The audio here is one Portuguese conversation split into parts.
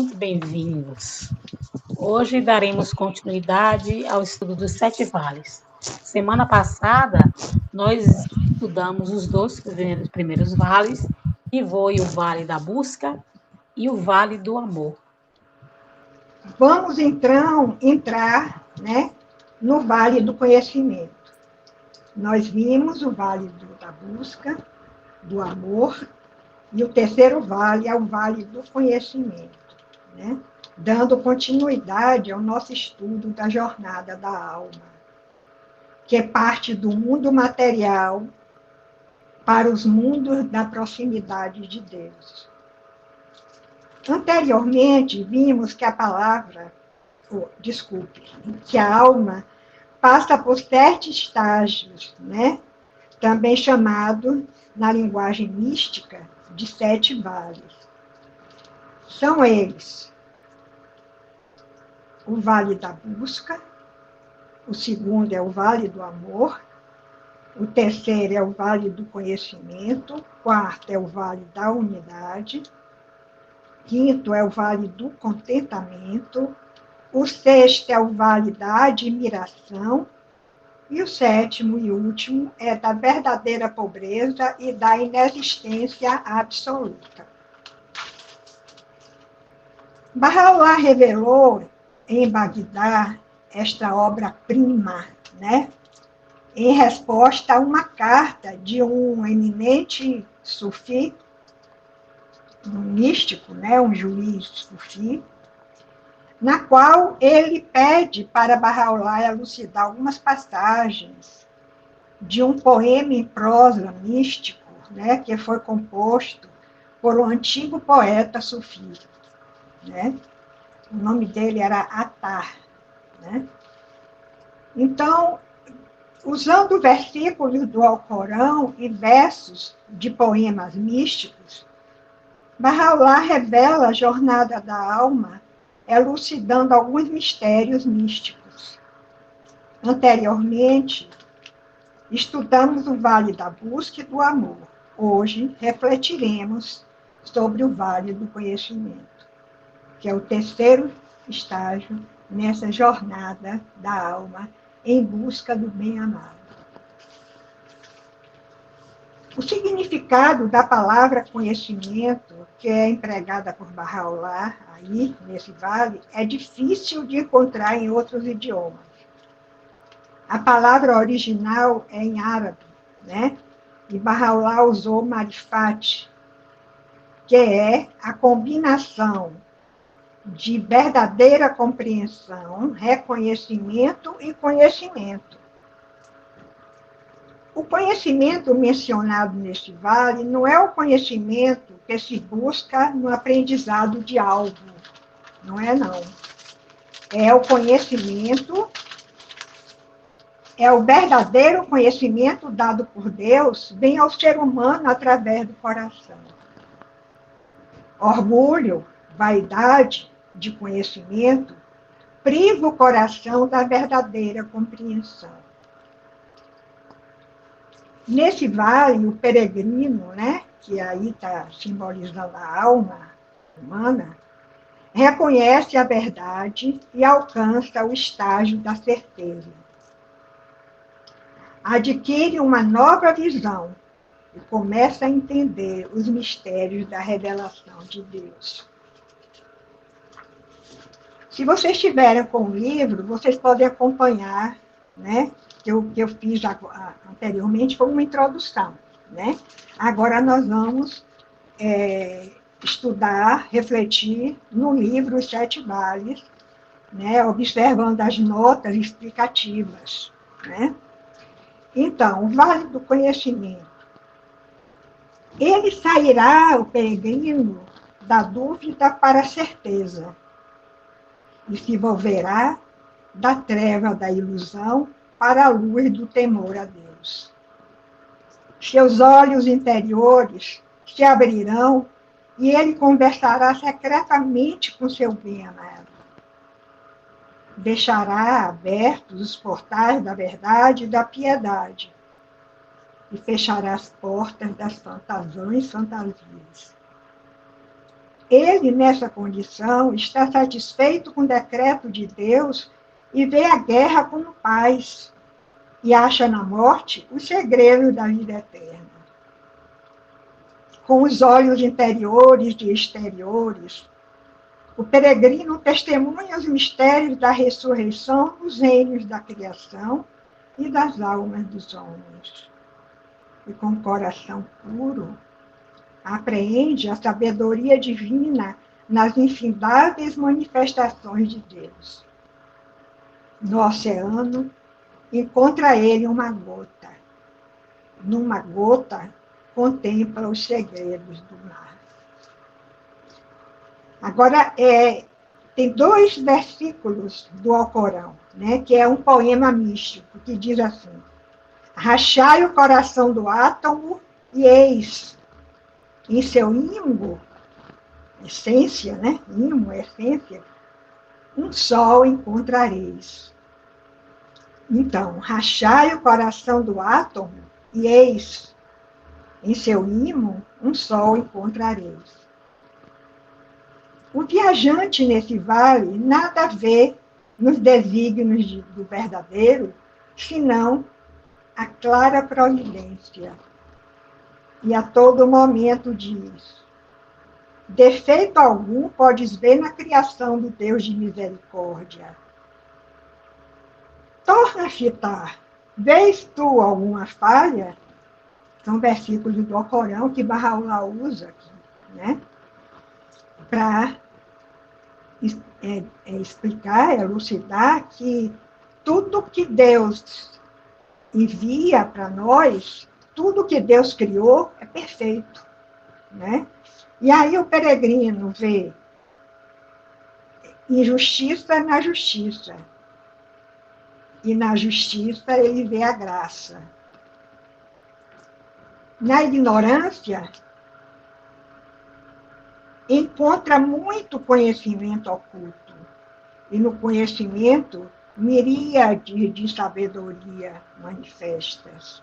muito bem-vindos. Hoje daremos continuidade ao estudo dos Sete Vales. Semana passada, nós estudamos os dois primeiros vales, que foi o Vale da Busca e o Vale do Amor. Vamos, então, entrar, no Vale do Conhecimento. Nós vimos o Vale da Busca, do Amor, e o terceiro vale é o Vale do Conhecimento, dando continuidade ao nosso estudo da jornada da alma, que parte do mundo material para os mundos da proximidade de Deus. Anteriormente, vimos que que a alma passa por 7 estágios, também chamado, na linguagem mística, de 7 vales. São eles: o Vale da Busca, o segundo é o Vale do Amor, o terceiro é o Vale do Conhecimento, o quarto é o Vale da Unidade, quinto é o Vale do Contentamento, o sexto é o Vale da Admiração, e o sétimo e último é da verdadeira pobreza e da inexistência absoluta. Bahá'u'lláh revelou em Bagdá esta obra-prima, em resposta a uma carta de um eminente sufi, um místico, um juiz sufi, na qual ele pede para Bahá'u'lláh elucidar algumas passagens de um poema em prosa místico, que foi composto por um antigo poeta sufi. O nome dele era Attar. Então, usando versículos do Alcorão e versos de poemas místicos, Bahá'u'lláh revela a jornada da alma, elucidando alguns mistérios místicos. Anteriormente, estudamos o Vale da Busca e do Amor. Hoje, refletiremos sobre o Vale do Conhecimento, que é o terceiro estágio nessa jornada da alma em busca do bem-amado. O significado da palavra conhecimento, que é empregada por Bahá'u'lláh aí, nesse vale, é difícil de encontrar em outros idiomas. A palavra original é em árabe, e Bahá'u'lláh usou marifat, que é a combinação de verdadeira compreensão, reconhecimento e conhecimento. O conhecimento mencionado neste vale não é o conhecimento que se busca no aprendizado de algo. Não é, não. É o conhecimento, é o verdadeiro conhecimento dado por Deus, vem ao ser humano através do coração. Orgulho, vaidade de conhecimento, priva o coração da verdadeira compreensão. Nesse vale, o peregrino, que aí está simbolizando a alma humana, reconhece a verdade e alcança o estágio da certeza. Adquire uma nova visão e começa a entender os mistérios da revelação de Deus. Se vocês estiverem com o livro, vocês podem acompanhar, que eu fiz anteriormente foi uma introdução. Agora nós vamos estudar, refletir no livro Os Sete Vales, observando as notas explicativas. Então, o Vale do Conhecimento. Ele sairá, o peregrino, da dúvida para a certeza, e se volverá da treva da ilusão para a luz do temor a Deus. Seus olhos interiores se abrirão e ele conversará secretamente com seu bem-amado. Deixará abertos os portais da verdade e da piedade e fechará as portas das fantasias. Ele, nessa condição, está satisfeito com o decreto de Deus e vê a guerra como paz, e acha na morte o segredo da vida eterna. Com os olhos interiores e exteriores, o peregrino testemunha os mistérios da ressurreição nos reinos da criação e das almas dos homens. E com o coração puro, apreende a sabedoria divina nas infindáveis manifestações de Deus. No oceano, encontra ele uma gota. Numa gota, contempla os segredos do mar. Agora, tem 2 versículos do Alcorão, né, que é um poema místico, que diz assim: rachai o coração do átomo e eis, em seu ímbo, essência, né, ímbo, essência, um sol encontrareis. Então, rachai o coração do átomo e eis, em seu ímã, um sol encontrareis. O viajante nesse vale nada vê nos desígnios do verdadeiro, senão a clara providência. E a todo momento diz: defeito algum podes ver na criação do Deus de misericórdia. Torna a fitar. Vês tu alguma falha? São versículos do Alcorão que Bahá'u'lláh usa aqui, né? Para explicar, elucidar que tudo que Deus envia para nós, tudo que Deus criou é perfeito, né? E aí o peregrino vê injustiça na justiça. E na justiça ele vê a graça. Na ignorância, encontra muito conhecimento oculto. E no conhecimento, miríades de sabedoria manifestas.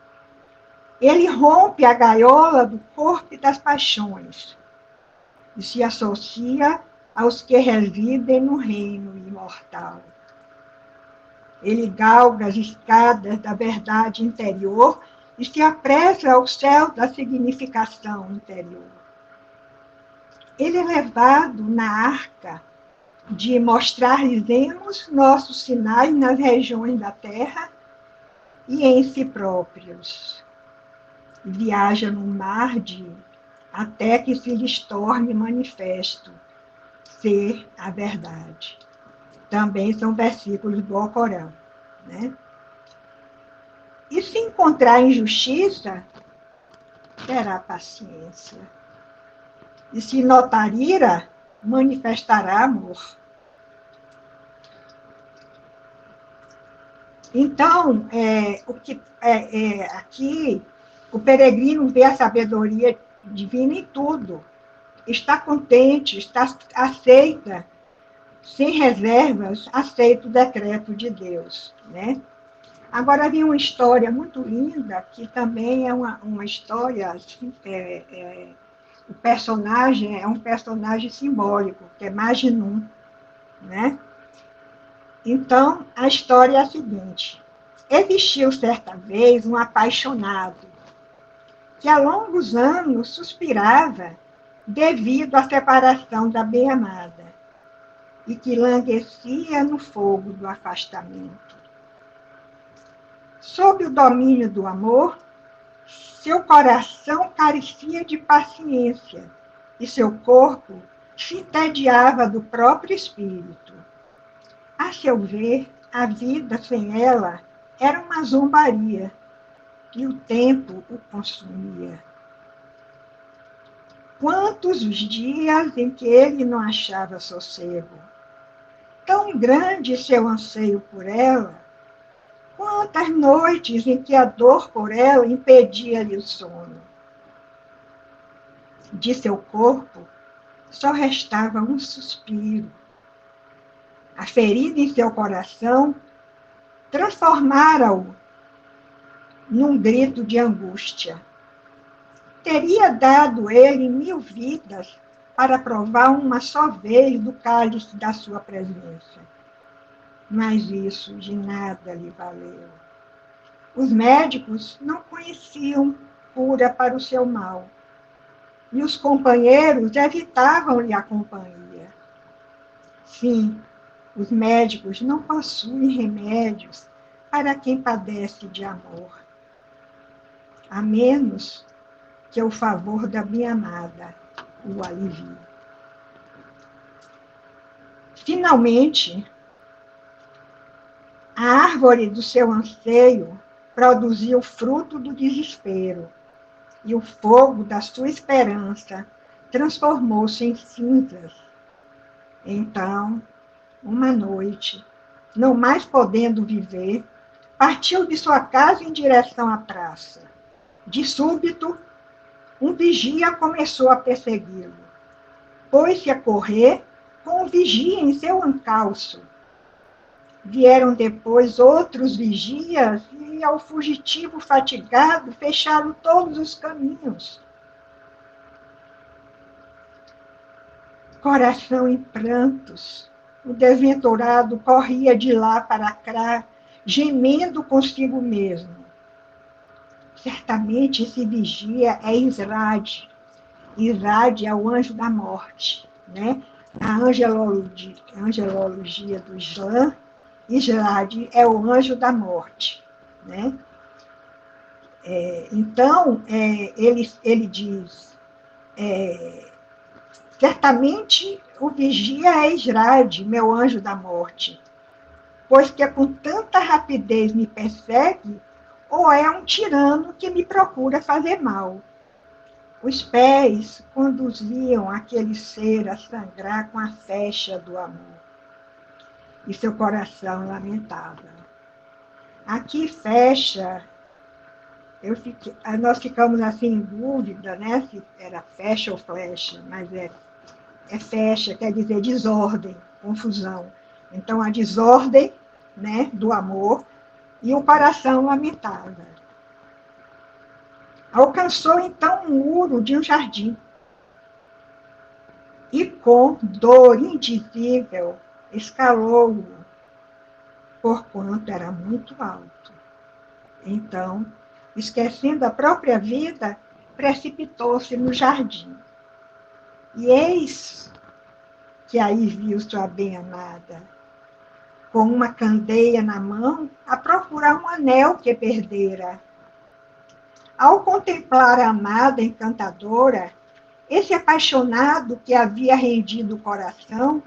Ele rompe a gaiola do corpo e das paixões e se associa aos que residem no reino imortal. Ele galga as escadas da verdade interior e se apressa ao céu da significação interior. Ele é levado na arca de mostrar-lhes nossos sinais nas regiões da terra e em si próprios. Viaja no mar até que se lhes torne manifesto ser a verdade. Também são versículos do Alcorão, né? E se encontrar injustiça, terá paciência. E se notar ira, manifestará amor. Então, aqui, o peregrino vê a sabedoria divina em tudo. Está contente, aceita, sem reservas, aceita o decreto de Deus, né? Agora, havia uma história muito linda, que também é uma história, assim, o personagem é um personagem simbólico, que é Majnun, né? Então, a história é a seguinte: existiu certa vez um apaixonado, que há longos anos suspirava devido à separação da bem-amada, e que languecia no fogo do afastamento. Sob o domínio do amor, seu coração carecia de paciência e seu corpo se entediava do próprio espírito. A seu ver, a vida sem ela era uma zombaria e o tempo o consumia. Quantos os dias em que ele não achava sossego? Tão grande seu anseio por ela, quantas noites em que a dor por ela impedia-lhe o sono. De seu corpo só restava um suspiro. A ferida em seu coração transformara-o num grito de angústia. Teria dado ele 1000 vidas para provar uma só vez do cálice da sua presença. Mas isso de nada lhe valeu. Os médicos não conheciam cura para o seu mal, e os companheiros evitavam-lhe a companhia. Sim, os médicos não possuem remédios para quem padece de amor, a menos que o favor da minha amada o alivie. Finalmente, a árvore do seu anseio produziu o fruto do desespero, e o fogo da sua esperança transformou-se em cinzas. Então, uma noite, não mais podendo viver, partiu de sua casa em direção à praça. De súbito, um vigia começou a persegui-lo. Pôs-se a correr com o vigia em seu encalço. Vieram depois outros vigias e, ao fugitivo fatigado, fecharam todos os caminhos. Coração em prantos, o desventurado corria de lá para cá, gemendo consigo mesmo. Certamente esse vigia é Israde. Israde é o anjo da morte, né? A angelologia do Islã, Israde é o anjo da morte, né? Então, ele diz, certamente o vigia é Israde, meu anjo da morte, pois que com tanta rapidez me persegue, ou é um tirano que me procura fazer mal. Os pés conduziam aquele ser a sangrar com a fecha do amor, e seu coração lamentava. Aqui fecha, nós ficamos assim em dúvida, né, se era fecha ou flecha, mas é fecha, quer dizer desordem, confusão. Então, a desordem, né, do amor e o coração lamentava. Alcançou, então, um muro de um jardim e, com dor indizível, escalou-o, porquanto era muito alto. Então, esquecendo a própria vida, precipitou-se no jardim. E eis que aí viu sua bem-amada, com uma candeia na mão, a procurar um anel que perdera. Ao contemplar a amada encantadora, esse apaixonado que havia rendido o coração,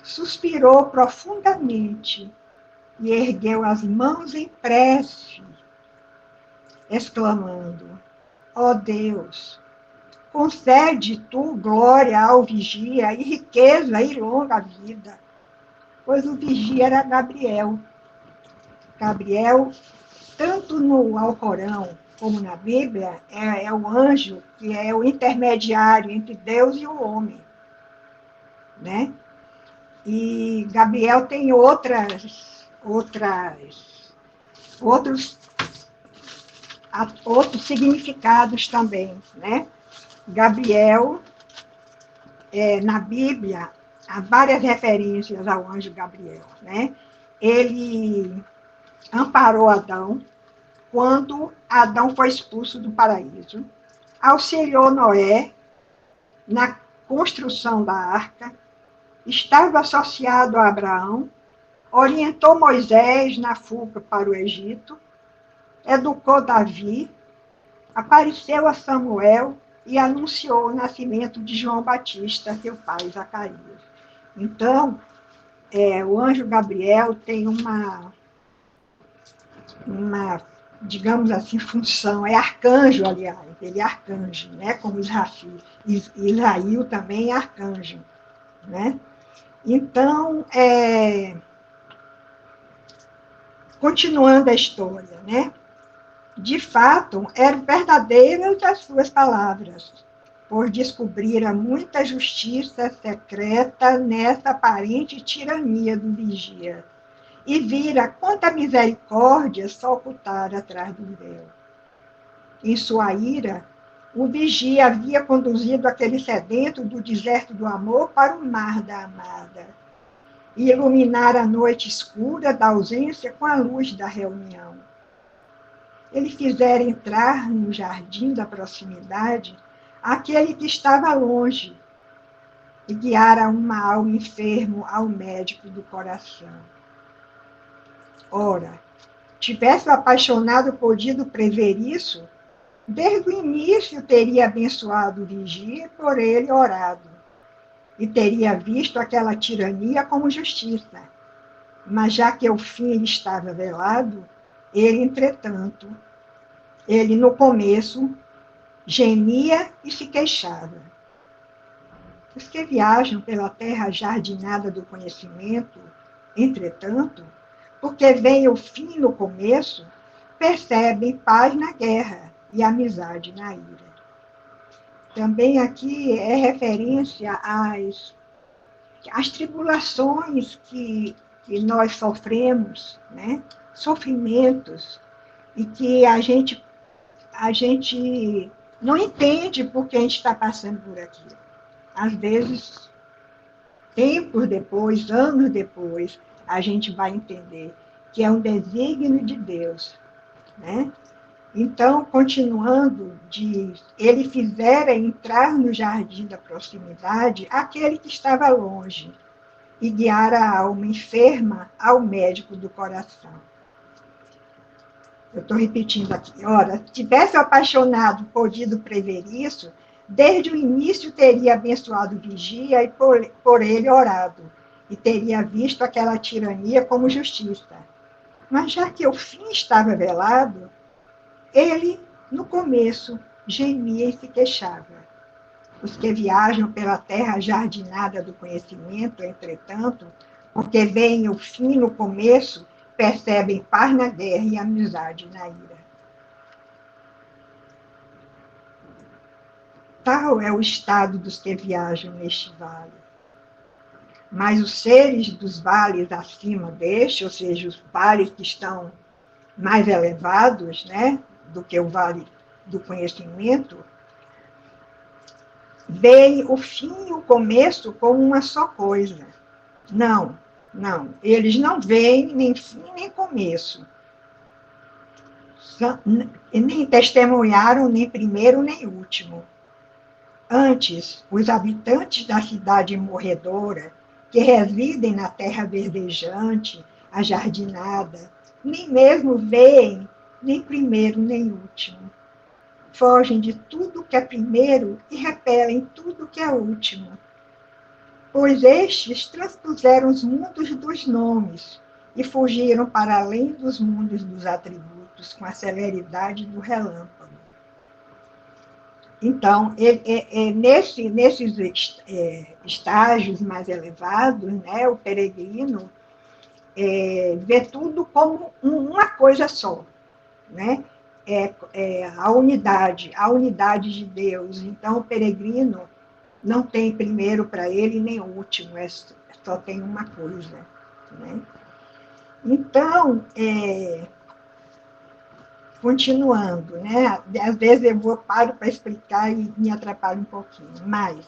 suspirou profundamente e ergueu as mãos em prece, exclamando: ó Deus, concede tu glória ao vigia e riqueza e longa vida. Pois o vigia era Gabriel. Gabriel, tanto no Alcorão como na Bíblia, é o anjo que é o intermediário entre Deus e o homem, né? E Gabriel tem outros significados também, né? Gabriel, na Bíblia, há várias referências ao anjo Gabriel, né? Ele amparou Adão quando Adão foi expulso do paraíso, auxiliou Noé na construção da arca, estava associado a Abraão, orientou Moisés na fuga para o Egito, educou Davi, apareceu a Samuel e anunciou o nascimento de João Batista, seu pai, Zacarias. Então, o anjo Gabriel tem uma, digamos assim, função, é arcanjo, aliás, ele é arcanjo, né? Como Israel também é arcanjo, né? Então, continuando a história, né? De fato, eram verdadeiras as suas palavras, por descobrir muita justiça secreta nessa aparente tirania do vigia, e vira quanta misericórdia só ocultar atrás do véu. Em sua ira, O vigia havia conduzido aquele sedento do deserto do amor para o mar da amada, e iluminar a noite escura da ausência com a luz da reunião. Ele fizera entrar no jardim da proximidade aquele que estava longe, e guiara uma alma enfermo ao médico do coração. Ora, tivesse o apaixonado podido prever isso, desde o início teria abençoado o vigia e por ele orado, e teria visto aquela tirania como justiça. Mas já que o fim estava velado, ele no começo gemia e se queixava. Os que viajam pela terra jardinada do conhecimento, entretanto, porque vem o fim no começo, percebem paz na guerra e amizade na ira. Também aqui é referência às tribulações que nós sofremos, né? Sofrimentos, e que a gente não entende por que a gente está passando por aquilo. Às vezes, tempos depois, anos depois, a gente vai entender que é um desígnio de Deus, né? Então, continuando, diz, ele fizera entrar no jardim da proximidade aquele que estava longe e guiar a alma enferma ao médico do coração. Eu estou repetindo aqui. Ora, se tivesse o apaixonado podido prever isso, desde o início teria abençoado o vigia e por ele orado, e teria visto aquela tirania como justiça. Mas já que o fim estava velado, ele, no começo, gemia e se queixava. Os que viajam pela terra jardinada do conhecimento, entretanto, porque veem o fim no começo, percebem paz na guerra e amizade na ira. Tal é o estado dos que viajam neste vale. Mas os seres dos vales acima deste, ou seja, os vales que estão mais elevados, né, do que o vale do conhecimento, veem o fim e o começo como uma só coisa. Não, eles não veem nem fim nem começo. Nem testemunharam nem primeiro nem último. Antes, os habitantes da cidade morredora, que residem na terra verdejante, ajardinada, nem mesmo veem nem primeiro nem último. Fogem de tudo que é primeiro e repelem tudo que é último. Pois estes transpuseram os mundos dos nomes e fugiram para além dos mundos dos atributos com a celeridade do relâmpago. Então, nesses estágios mais elevados, né, o peregrino vê tudo como uma coisa só, né? A unidade de Deus. Então, o peregrino não tem primeiro para ele nem último, só tem uma coisa, né? Então, continuando, né? Às vezes eu paro para explicar e me atrapalho um pouquinho, mas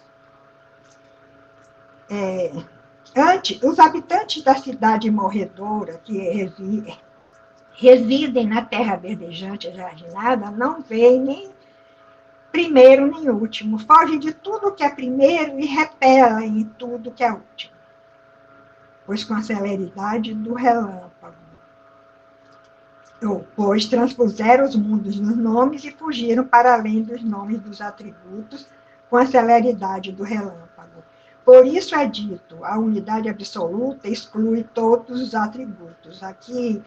antes, os habitantes da cidade morredora, que residem na terra verdejante e jardinada, não veem nem primeiro nem último, fogem de tudo que é primeiro e repelem em tudo que é último, pois com a celeridade do relâmpago. Pois transpuseram os mundos nos nomes e fugiram para além dos nomes dos atributos com a celeridade do relâmpago. Por isso é dito, a unidade absoluta exclui todos os atributos. Aqui,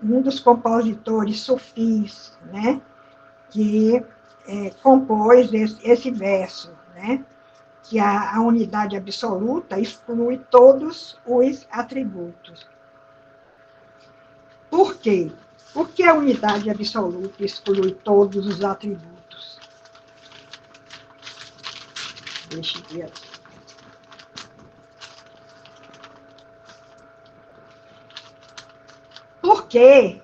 um dos compositores sufis, né, que compôs esse verso, né, que a unidade absoluta exclui todos os atributos. Por quê? Porque a unidade absoluta exclui todos os atributos. Deixa eu ver aqui. Porque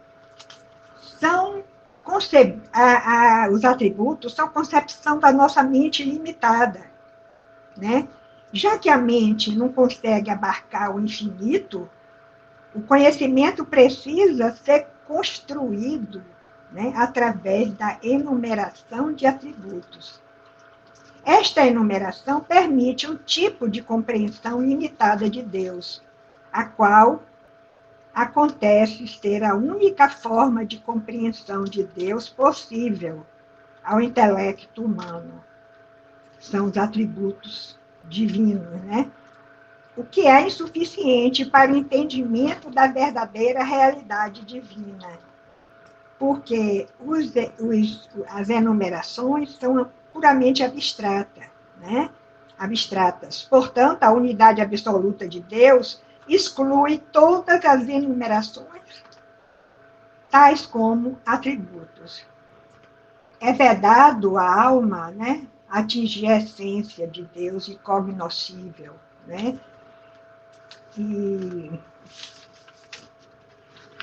os atributos são concepção da nossa mente limitada, né? Já que a mente não consegue abarcar o infinito, o conhecimento precisa ser construído, né, através da enumeração de atributos. Esta enumeração permite um tipo de compreensão limitada de Deus, a qual acontece ser a única forma de compreensão de Deus possível ao intelecto humano. São os atributos divinos, né? O que é insuficiente para o entendimento da verdadeira realidade divina, porque as enumerações são puramente abstratas, né? Abstratas. Portanto, a unidade absoluta de Deus exclui todas as enumerações, tais como atributos. É vedado à alma, né, atingir a essência de Deus incognoscível, né? E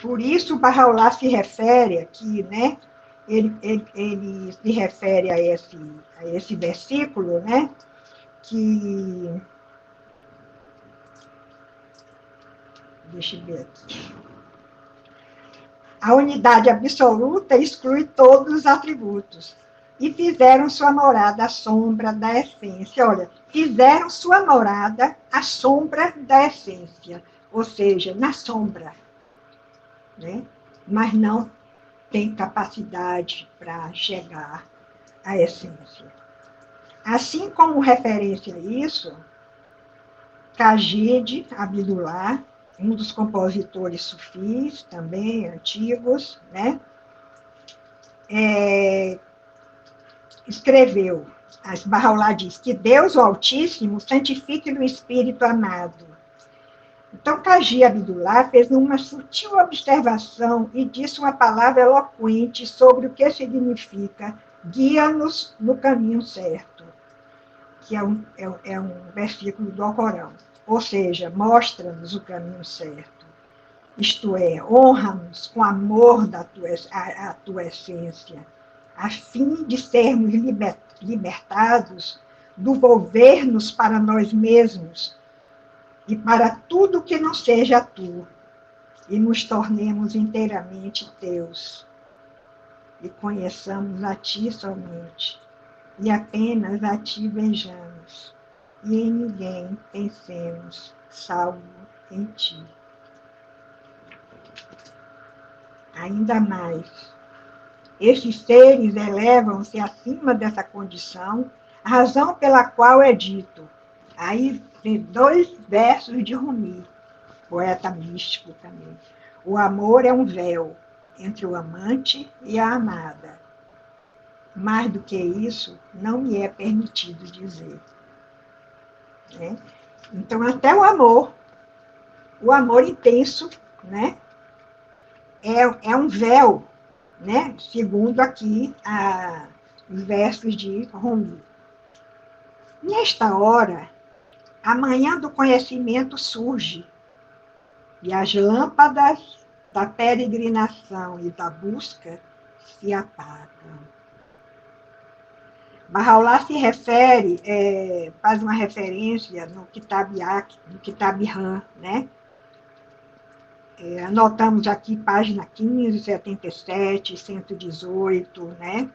por isso Bahá'u'lláh se refere aqui, né? Ele se refere a esse versículo, né? Que, deixa eu ver aqui. A unidade absoluta exclui todos os atributos. E fizeram sua morada à sombra da essência. Olha, fizeram sua morada à sombra da essência. Ou seja, na sombra. Né? Mas não tem capacidade para chegar à essência. Assim como referência a isso, Tajid Abdullah, um dos compositores sufis, também antigos, né? Escreveu, Bahá'u'lláh diz, que Deus, o Altíssimo, santifique no Espírito amado. Então, Tajid Abdullah fez uma sutil observação e disse uma palavra eloquente sobre o que significa guia-nos no caminho certo, que é um versículo do Alcorão. Ou seja, mostra-nos o caminho certo. Isto é, honra-nos com amor da tua essência, a fim de sermos libertados do volver-nos para nós mesmos e para tudo que não seja tu, e nos tornemos inteiramente teus, e conheçamos a ti somente, e apenas a ti vejamos, e em ninguém pensemos, salvo em ti. Ainda mais, estes seres elevam-se acima dessa condição, razão pela qual é dito. Aí tem 2 versos de Rumi, poeta místico também. O amor é um véu entre o amante e a amada. Mais do que isso, não me é permitido dizer. Né? Então, até o amor intenso, né, é um véu, né, segundo aqui os versos de Rumi. Nesta hora, a manhã do conhecimento surge, e as lâmpadas da peregrinação e da busca se apagam. Bahá'u'lláh se refere, faz uma referência no Kitab Han, né? Anotamos aqui página 15, 77, 118, né?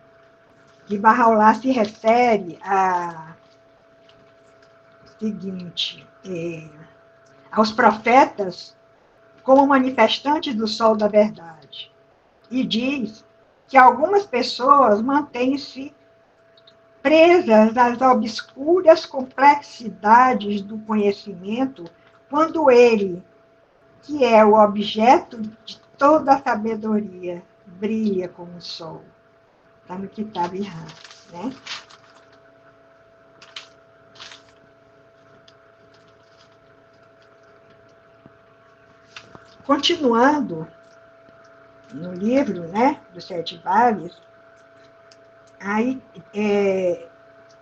Que Bahá'u'lláh se refere a seguinte, aos profetas como manifestantes do sol da verdade. E diz que algumas pessoas mantêm-se presas às obscuras complexidades do conhecimento, quando ele, que é o objeto de toda a sabedoria, brilha como o sol. Está no Kitab Han, né? Continuando no livro, né, dos 7 vales, aí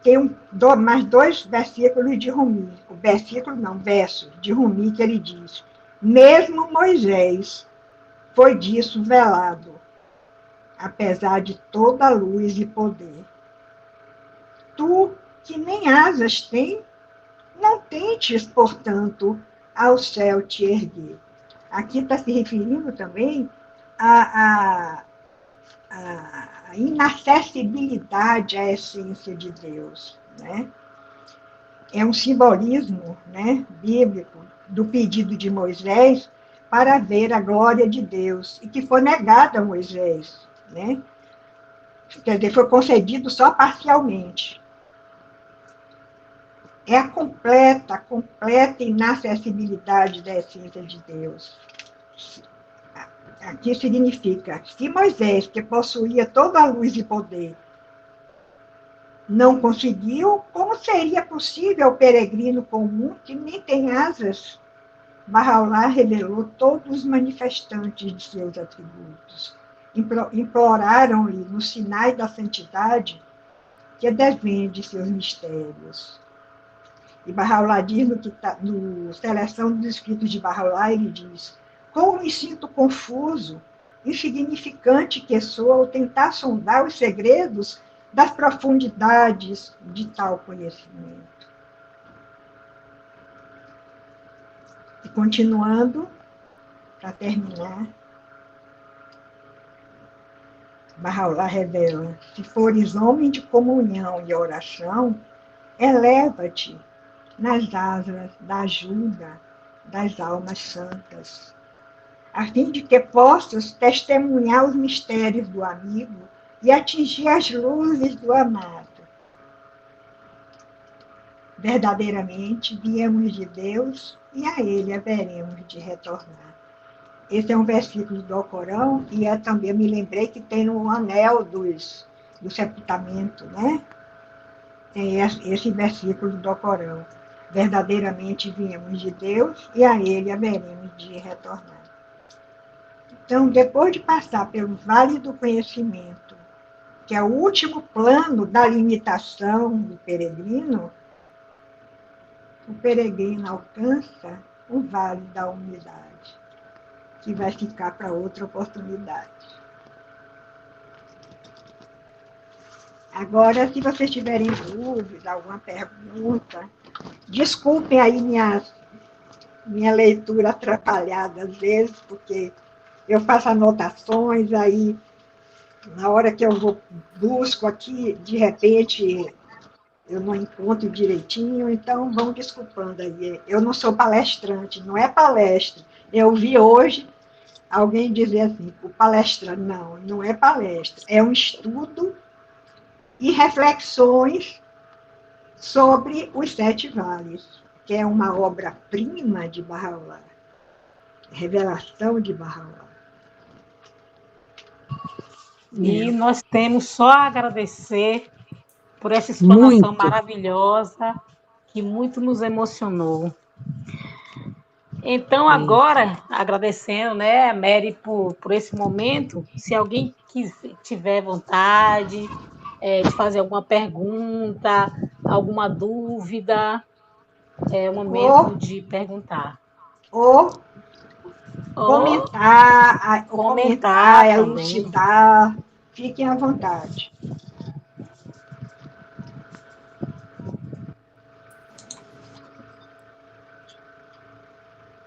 tem mais 2 versículos de Rumi. Versos de Rumi, que ele diz: mesmo Moisés foi disso velado, apesar de toda luz e poder. Tu, que nem asas tem, não tentes, portanto, ao céu te erguer. Aqui está se referindo também à inacessibilidade à essência de Deus, né? É um simbolismo, né, bíblico do pedido de Moisés para ver a glória de Deus, e que foi negada a Moisés, né? Quer dizer, foi concedido só parcialmente. É a completa inacessibilidade da essência de Deus. Aqui significa, se Moisés, que possuía toda a luz e poder, não conseguiu, como seria possível ao peregrino comum que nem tem asas? Bahá'u'lláh revelou todos os manifestantes de seus atributos. Imploraram-lhe, nos sinais da santidade, que desvende seus mistérios. E Bahá'u'lláh diz no Seleção dos Escritos de Bahá'u'lláh, ele diz: como me sinto confuso, insignificante que sou ao tentar sondar os segredos das profundidades de tal conhecimento. E continuando, para terminar, Bahá'u'lláh revela: se fores homem de comunhão e oração, eleva-te nas asas da ajuda das almas santas, a fim de que possas testemunhar os mistérios do amigo e atingir as luzes do amado. Verdadeiramente, viemos de Deus e a Ele haveremos de retornar. Esse é um versículo do Alcorão e também me lembrei que tem no anel do sepultamento, né? Tem esse versículo do Alcorão. Verdadeiramente viemos de Deus e a Ele haveremos de retornar. Então, depois de passar pelo vale do conhecimento, que é o último plano da limitação do peregrino, o peregrino alcança o vale da humildade, que vai ficar para outra oportunidade. Agora, se vocês tiverem dúvida, alguma pergunta, desculpem aí minha leitura atrapalhada às vezes, porque eu faço anotações, aí na hora que eu busco aqui, de repente eu não encontro direitinho, então vão desculpando aí. Eu não sou palestrante, não é palestra. Eu vi hoje alguém dizer assim, o palestra, não é palestra, é um estudo e reflexões sobre os Sete Vales, que é uma obra-prima de Bahá'u'lláh, revelação de Bahá'u'lláh. E nós temos só a agradecer por essa explanação maravilhosa, que muito nos emocionou. Então, agora, agradecendo, né, a Mary por esse momento, se alguém tiver vontade de fazer alguma pergunta, alguma dúvida, é o momento de perguntar. Ou comentar, elucidar, fiquem à vontade.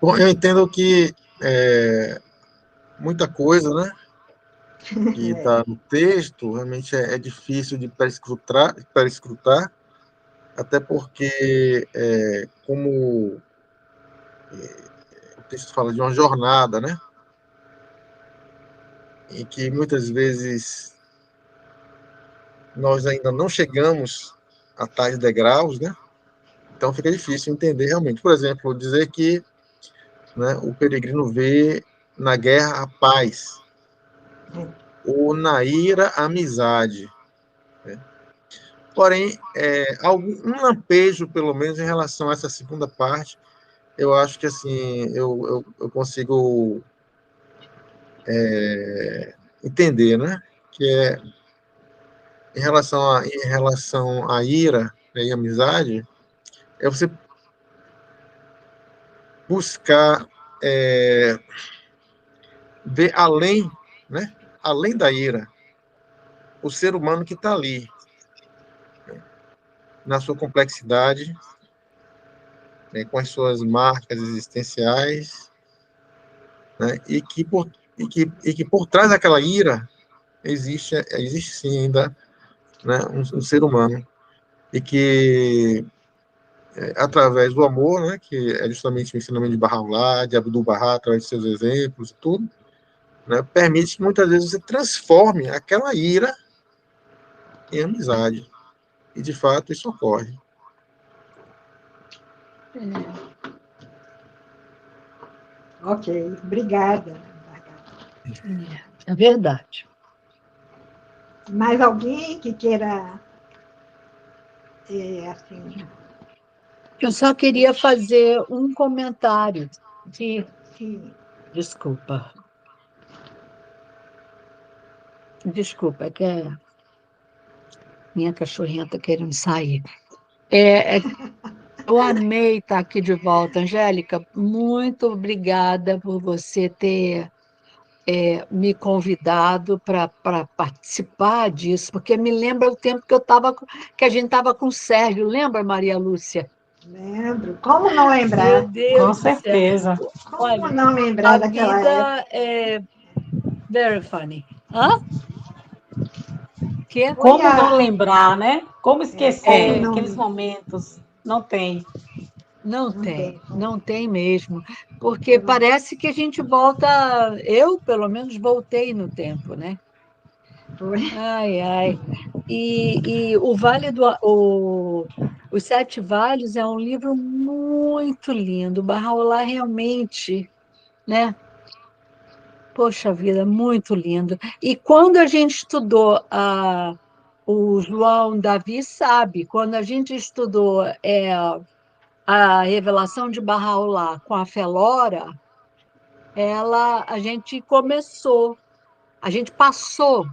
Bom, eu entendo que muita coisa, né, que está no texto, realmente é difícil de perscrutar, até porque, como o texto fala de uma jornada, né, em que muitas vezes nós ainda não chegamos a tais degraus, né, então fica difícil entender realmente. Por exemplo, dizer que, né, o peregrino vê na guerra a paz, ou na ira a amizade. Né? Porém, um lampejo, pelo menos, em relação a essa segunda parte, eu acho que assim eu consigo entender, né? Que é em relação à ira, né, e amizade, é você buscar ver além, né? Além da ira, o ser humano que está ali, na sua complexidade, né, com as suas marcas existenciais, né, e que por trás daquela ira existe sim ainda, né, um ser humano, e que através do amor, né, que é justamente o ensinamento de Bahá'u'lláh, de Abdu'l-Bahá, através de seus exemplos e tudo, né, permite que muitas vezes você transforme aquela ira em amizade. E, de fato, isso ocorre. Ok, obrigada, Margarida. É verdade. Mais alguém que queira, assim, Eu só queria fazer um comentário. sim, Desculpa. Desculpa, é que minha cachorrinha está querendo sair. Eu amei estar aqui de volta, Angélica. Muito obrigada por você ter me convidado para participar disso, porque me lembra o tempo que a gente estava com o Sérgio, lembra, Maria Lúcia? lembro. Como não Meu lembrar? Com Deus do céu. certeza. Como Olha, não lembrar a daquela época? vida é very funny. Hã? Que? Foi Como não lembrar, né? Como como esquecer não aqueles lembrar? momentos? Não tem. Não tem como. Não tem mesmo, porque Foram- parece que a gente volta, eu pelo menos voltei no tempo, né? Foi. Ai, ai. E o Os Sete Vales é um livro muito lindo. Bahá'u'lláh realmente, né? Poxa vida, muito lindo. E quando a gente estudou o João Davi sabe, quando a gente estudou a revelação de Bahá'u'lláh com a Felora, a gente passou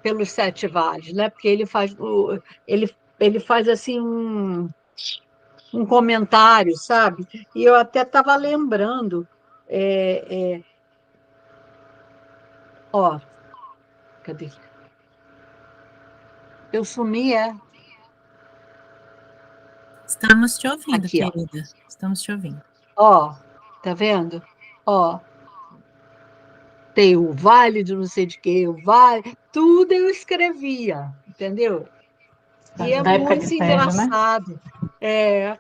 pelos Sete Vales, né? Porque ele, ele faz assim um comentário, sabe? E eu até estava lembrando, é, é, ó, cadê? Eu sumi, Estamos te ouvindo, aqui, ó. querida. Estamos te ouvindo. Ó, tá vendo? Ó, tem o vale de não sei de quê, o vale, tudo eu escrevia, entendeu? E é Da época de muito Sérgio, né? engraçado. É,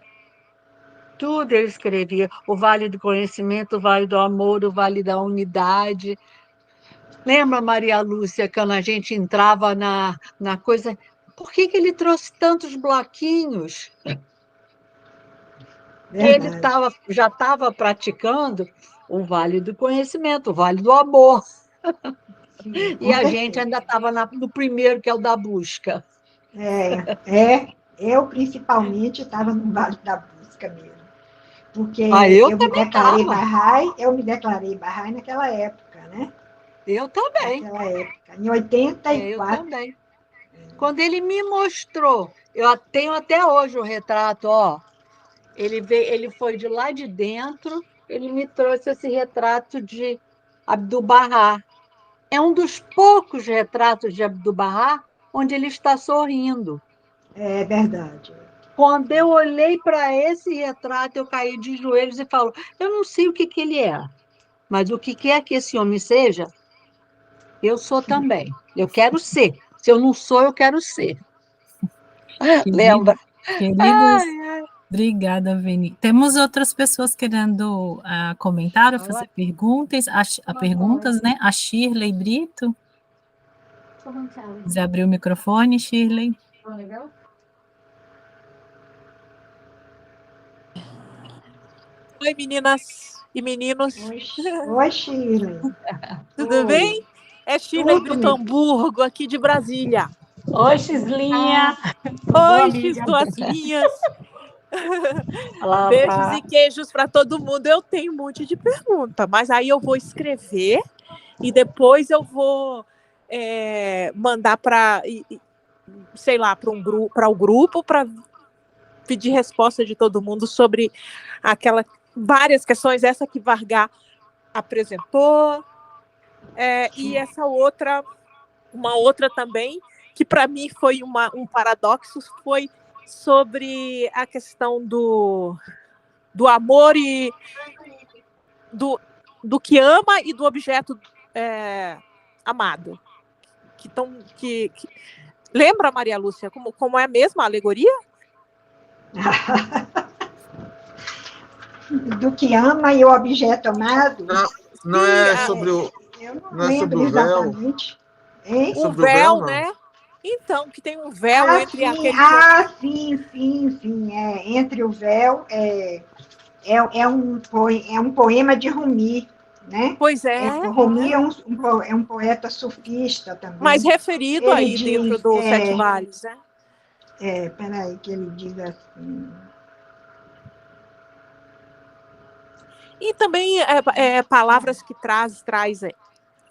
tudo eu escrevia. O vale do conhecimento, o vale do amor, o vale da unidade. Lembra, Maria Lúcia, quando a gente entrava na coisa? Por que que ele trouxe tantos bloquinhos? Que ele Verdade. já estava praticando o vale do conhecimento, o vale do amor. Sim, E com a gente certeza. ainda estava no primeiro, que é o da busca. Eu principalmente estava no Vale da Busca mesmo. Porque Ah, eu também estava. Eu me declarei Bahá'í naquela época, né? Eu também. Naquela época, em 84. Eu também. Quando ele me mostrou, eu tenho até hoje o retrato, ó. Ele foi de lá de dentro, ele me trouxe esse retrato de Abdu'l-Bahá. É um dos poucos retratos de Abdu'l-Bahá onde ele está sorrindo. É verdade. Quando eu olhei para esse retrato, eu caí de joelhos e falo: eu não sei o que que ele é, mas o que quer que esse homem seja, eu sou também. Eu quero ser. Se eu não sou, eu quero ser. Lembra? Querido, queridos, Ai, ai. obrigada, Veni. Temos outras pessoas querendo comentar ou fazer Olha, perguntas, perguntas, né? A Shirley Brito. Quiser abrir o microfone, Shirley. legal. Oi, meninas e meninos, Oi, Shirley. tudo Oi. bem? É Shirley Tudo, Brito me... Hamburgo, aqui de Brasília. Oi, Xlinha. Tudo bom, Oi, amiga? X2 linhas. Olá, Beijos tá. e queijos para todo mundo. Eu tenho um monte de pergunta, mas aí eu vou escrever e depois eu vou mandar para, sei lá, para o grupo para pedir resposta de todo mundo sobre várias questões, essa que Vargas apresentou, e essa outra uma outra também, que para mim foi um paradoxo, foi sobre a questão do amor e do que ama e do objeto amado. Lembra, Maria Lúcia, como é a mesma alegoria? Do que ama e o objeto amado? Não é sobre o... Eu não Não é sobre lembro o véu? exatamente. Hein? O Sobre o véu, véu, não? né? Então, que tem um véu entre sim, aquele... sim. Entre o véu é um poema de Rumi, né? Pois é. Rumi é um poeta sufista também. Mas referido Ele aí diz, dentro do Sete Vales, né? Peraí, que ele diz assim... E também palavras que traz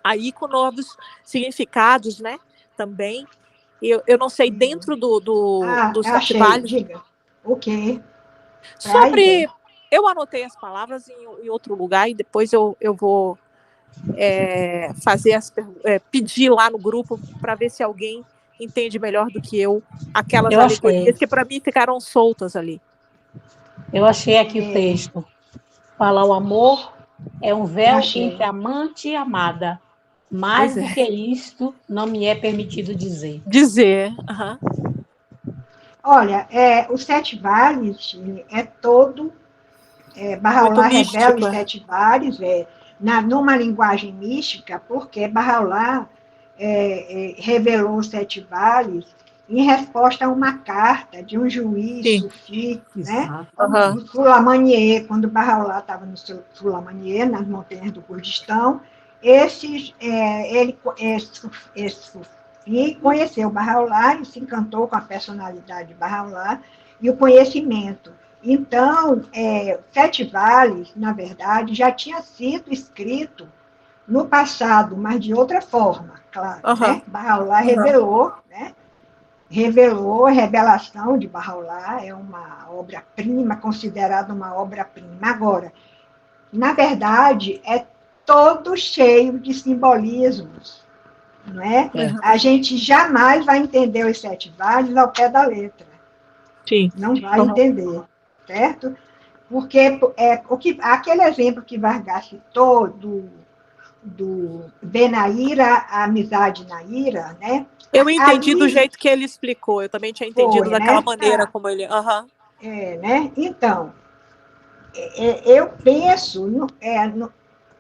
aí com novos significados, né? Também. Eu não sei, dentro do Sete achei, Vales... diga. O quê? Sobre... Eu anotei as palavras em outro lugar e depois eu vou pedir lá no grupo para ver se alguém entende melhor do que eu aquelas alegorias que para mim ficaram soltas ali. Eu achei aqui o texto. Fala, o amor é um véu entre amante e amada. Mais do que isto, não me é permitido dizer. Olha, o Sete Vales é todo... Bahá'u'lláh revela os Sete Vales numa linguagem mística, porque Bahá'u'lláh revelou os Sete Vales em resposta a uma carta de um juiz sufi, né? Do Sulamanié, quando Bahá'u'lláh estava no seu Sulamanié, nas montanhas do Kurdistão, esse sufi conheceu Bahá'u'lláh e se encantou com a personalidade de Bahá'u'lláh e o conhecimento. Então, Sete Vales, na verdade, já tinha sido escrito no passado, mas de outra forma, claro. Né? Bahá'u'lláh revelou, né? A revelação de Bahá'u'lláh é uma obra-prima, considerada uma obra-prima. Agora, na verdade, é todo cheio de simbolismos. Não é? A gente jamais vai entender os Sete Vales ao pé da letra. Sim. Não vai entender. Certo? Porque aquele exemplo que Vargas citou do Benaíra, a amizade na ira, né? Eu entendi do jeito que ele explicou, eu também tinha entendido daquela maneira como ele... né? Então, eu penso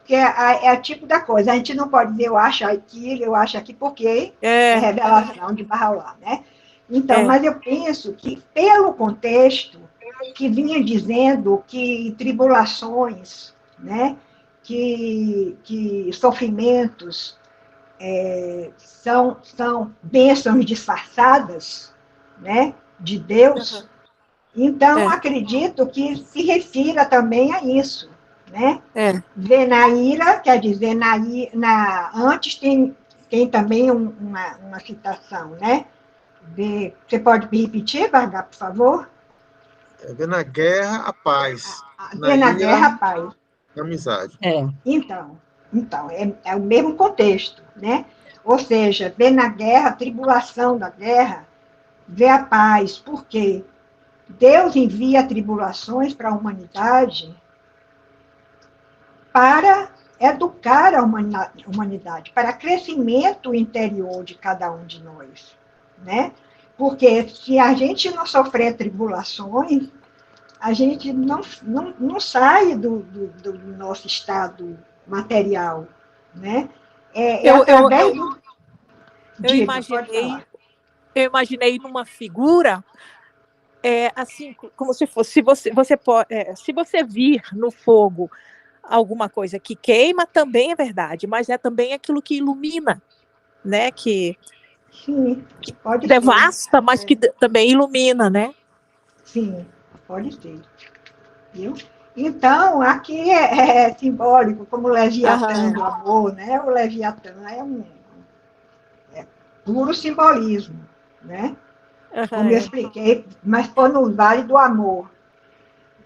que é tipo da coisa, a gente não pode dizer eu acho aqui, porque é revelação de Bahá'u'lláh, né? Então, mas eu penso que pelo contexto que vinha dizendo que tribulações, né, que sofrimentos são bênçãos disfarçadas, né, de Deus, então acredito que se refira também a isso, né? Venaíra, quer dizer, antes tem também uma citação, né? Você pode me repetir, Vargas, por favor? Ver na guerra a paz. Ver na guerra a paz. A amizade. Então é o mesmo contexto, né? Ou seja, ver na guerra, a tribulação da guerra, ver a paz. Por quê? Deus envia tribulações para a humanidade para educar a humanidade, para crescimento interior de cada um de nós, né? Porque se a gente não sofrer tribulações, a gente não sai do nosso estado material, né? Eu imaginei numa figura, assim, como se fosse, se você vir no fogo alguma coisa que queima, também é verdade, mas é também aquilo que ilumina, né? Que devasta, mas que também ilumina, né? Sim, pode ser. Viu? Então, aqui é simbólico, como o Leviatã do amor, né? O Leviatã é puro simbolismo, né? Como eu expliquei, mas foi no Vale do Amor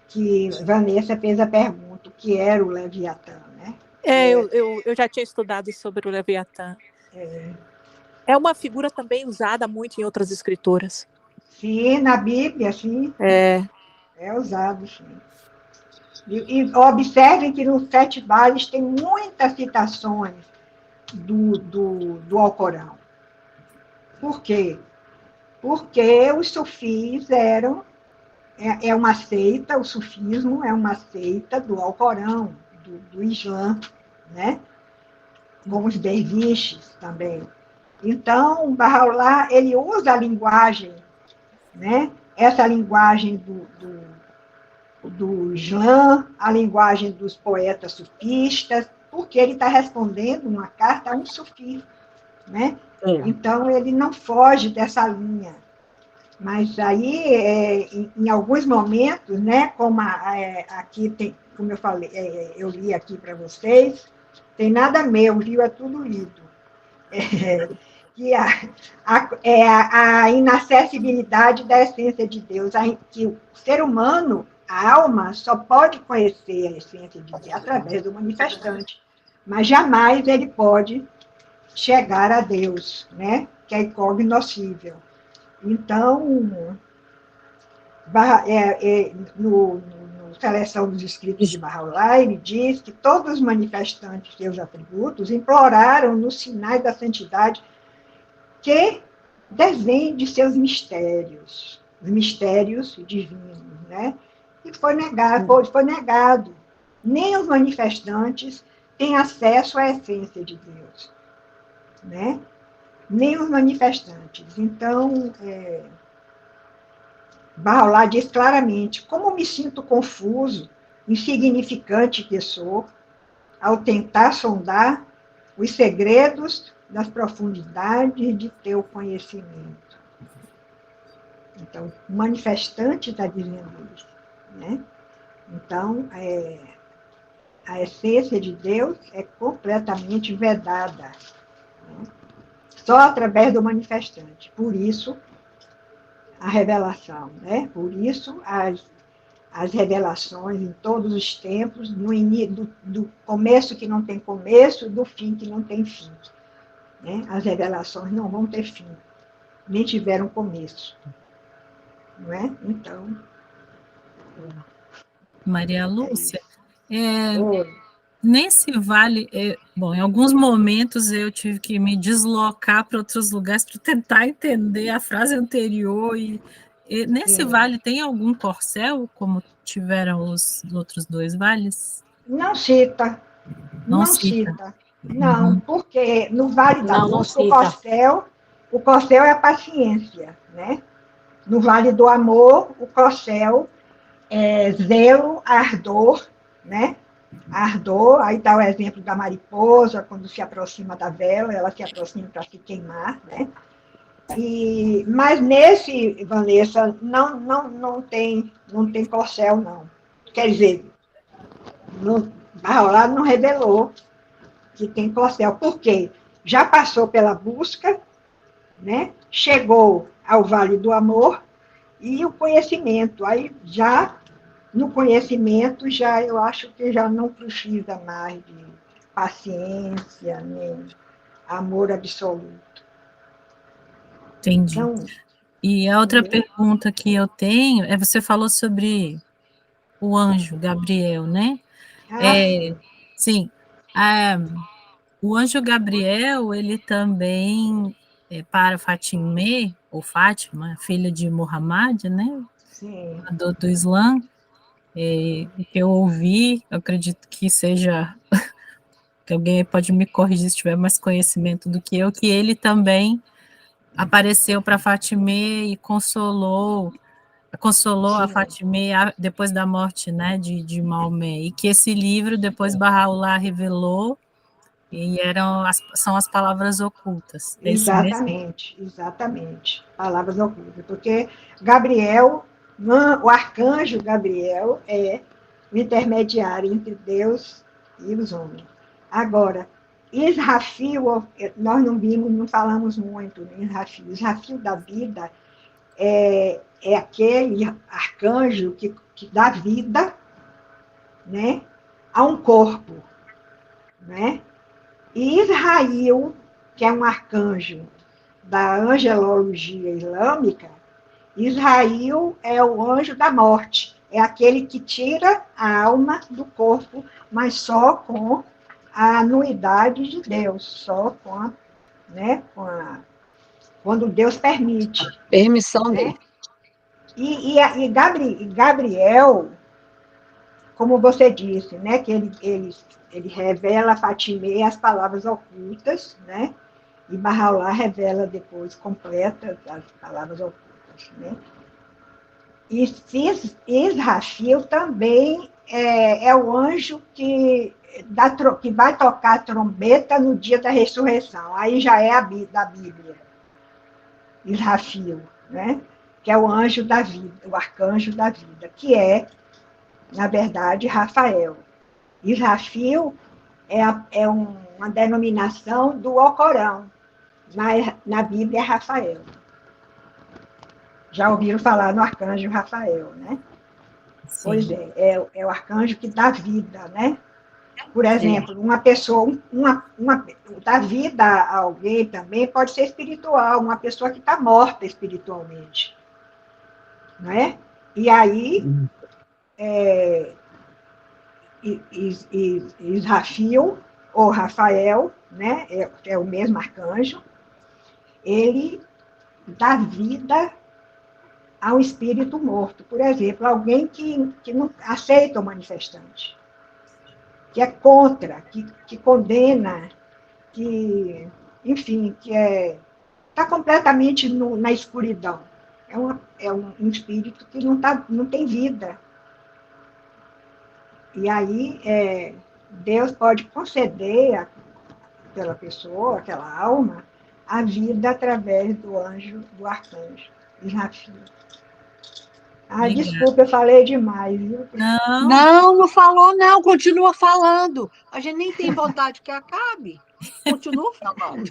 que Vanessa fez a pergunta, o que era o Leviatã, né? Eu já tinha estudado sobre o Leviatã. É uma figura também usada muito em outras escrituras. Sim, na Bíblia, sim, É. é usado, sim. E observem que nos 7 vales tem muitas citações do Alcorão. Por quê? Porque os sufis eram, é uma seita, o sufismo é uma seita do Alcorão, do Islã, né? Como os derviches também. Então, o Bahá'u'lláh, ele usa a linguagem, né? Essa linguagem do Islã, a linguagem dos poetas sufistas, porque ele está respondendo uma carta a um sufi, né? Então, ele não foge dessa linha. Mas aí, em alguns momentos, né, como aqui tem, como eu falei, eu li aqui para vocês, tem nada meu, viu? É tudo lido. Que a inacessibilidade da essência de Deus, que o ser humano, a alma, só pode conhecer a essência de Deus através do manifestante, mas jamais ele pode chegar a Deus, né? Que é incognoscível. Então, no Seleção dos Escritos de Bahá'u'lláh, ele diz que todos os manifestantes de seus atributos imploraram nos sinais da santidade que desvende seus mistérios, os mistérios divinos, né? E foi negado. Nem os manifestantes têm acesso à essência de Deus, né? Nem os manifestantes. Então, Bahá'u'lláh diz claramente: como me sinto confuso, insignificante que sou, ao tentar sondar os segredos das profundidades de teu conhecimento. Então, o manifestante está dizendo isso, né? Então, a essência de Deus é completamente vedada, né? Só através do manifestante. Por isso, a revelação, né? Por isso, as revelações em todos os tempos, do começo que não tem começo, do fim que não tem fim. Né? As revelações não vão ter fim, nem tiveram começo. Não é? Então. Maria Lúcia, nesse vale, bom, em alguns momentos eu tive que me deslocar para outros lugares para tentar entender a frase anterior. E nesse vale tem algum corcel, como tiveram os outros 2 vales? Não cita. Não cita. Não, porque no Vale da Busca, o corcel é a paciência, né? No Vale do Amor, o corcel é zelo, ardor, né? Ardor, aí está o exemplo da mariposa, quando se aproxima da vela, ela se aproxima para se queimar, né? Mas nesse, Vanessa, não tem corcel, não. Quer dizer, Bahá'u'lláh não revelou que tem corcel. Por quê? Já passou pela busca, né? Chegou ao Vale do Amor e o conhecimento. Aí já, no conhecimento, já eu acho que já não precisa mais de paciência, nem amor absoluto. Entendi. Então, e a outra pergunta que eu tenho você falou sobre o anjo Gabriel, né? Sim. O anjo Gabriel, ele também, para Fatimé, ou Fátima, filha de Muhammad, né? Sim. Do Islã, o que eu ouvi, eu acredito que seja, que alguém pode me corrigir se tiver mais conhecimento do que eu, que ele também apareceu para Fatimé e consolou a Fatimé depois da morte, né, de Maomé, e que esse livro depois Bahá'u'lláh revelou, e são as palavras ocultas. Exatamente. Palavras ocultas. Porque Gabriel, o arcanjo Gabriel, é o intermediário entre Deus e os homens. Agora, Israfil, nós não falamos muito em Israfil. Israfil da vida é aquele arcanjo que dá vida, né, a um corpo, né? E Israel, que é um arcanjo da angelologia islâmica, Israel é o anjo da morte, é aquele que tira a alma do corpo, mas só com a anuidade de Deus, só com a, né, quando Deus permite. Permissão Né? dele. E Gabriel, como você disse, né, que ele revela a Fatimê as palavras ocultas, né? E Bahá'u'lláh revela depois, completa as palavras ocultas, né? E Israfil também é o anjo que vai tocar a trombeta no dia da ressurreição. Aí já é da Bíblia. Israfil, né? Que é o anjo da vida, o arcanjo da vida, que é, na verdade, Rafael. Israfil é uma denominação do Alcorão. Na Bíblia é Rafael. Já ouviram falar no arcanjo Rafael, né? Sim. Pois é o arcanjo que dá vida, né? Por exemplo, uma pessoa, dá vida a alguém também pode ser espiritual, uma pessoa que está morta espiritualmente. Não é? E aí, Israfil, ou Rafael, né? É o mesmo arcanjo, ele dá vida a um espírito morto. Por exemplo, alguém que não aceita o manifestante, que é contra, que condena, que, enfim, que está completamente na escuridão. É um espírito que não tem vida. E aí, Deus pode conceder àquela pessoa, àquela alma, a vida através do anjo, do arcanjo, Israfil. Desculpa, eu falei demais, viu? Não falou, não. Continua falando. A gente nem tem vontade que acabe. Continua falando.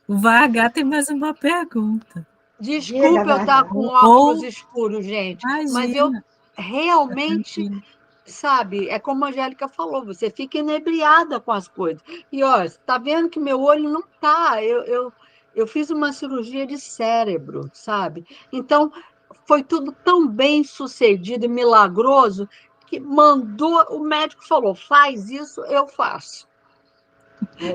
O Vargas tem mais uma pergunta. Desculpa eu estar com óculos escuros, gente. Imagina, mas eu realmente, sabe, é como a Angélica falou, você fica inebriada com as coisas. E, ó, está vendo que meu olho não está. Eu fiz uma cirurgia de cérebro, sabe? Então, foi tudo tão bem sucedido e milagroso que o médico falou, faz isso, eu faço.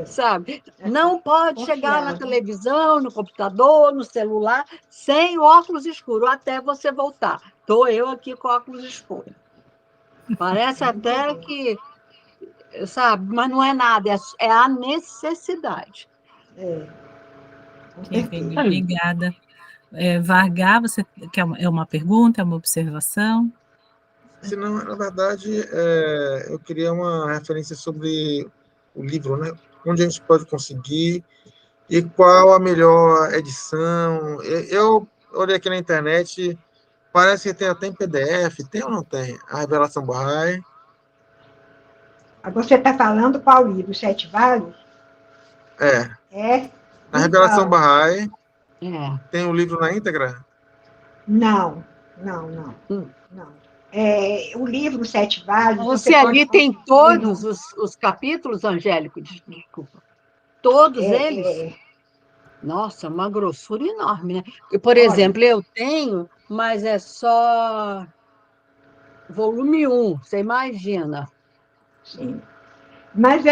Sabe? Não pode chegar na televisão, no computador, no celular, sem óculos escuros, até você voltar. Estou eu aqui com óculos escuros. Parece até que, sabe, mas não é nada, é a necessidade. Obrigada. Vargas, você quer uma pergunta, uma observação? Senão, na verdade, eu queria uma referência sobre o livro, né? Onde a gente pode conseguir e qual a melhor edição. Eu olhei aqui na internet, parece que tem até em PDF, tem ou não tem? A Revelação Bahá'í. Você está falando qual livro? Sete Vales? A Revelação Bahá'í. Tem o livro na íntegra? Não. O livro Sete Vales... Você ali tem todos os capítulos, Angélico? Desculpa. Todos eles? Nossa, uma grossura enorme, né? Por exemplo, eu tenho, mas é só volume 1, você imagina. Sim. Mas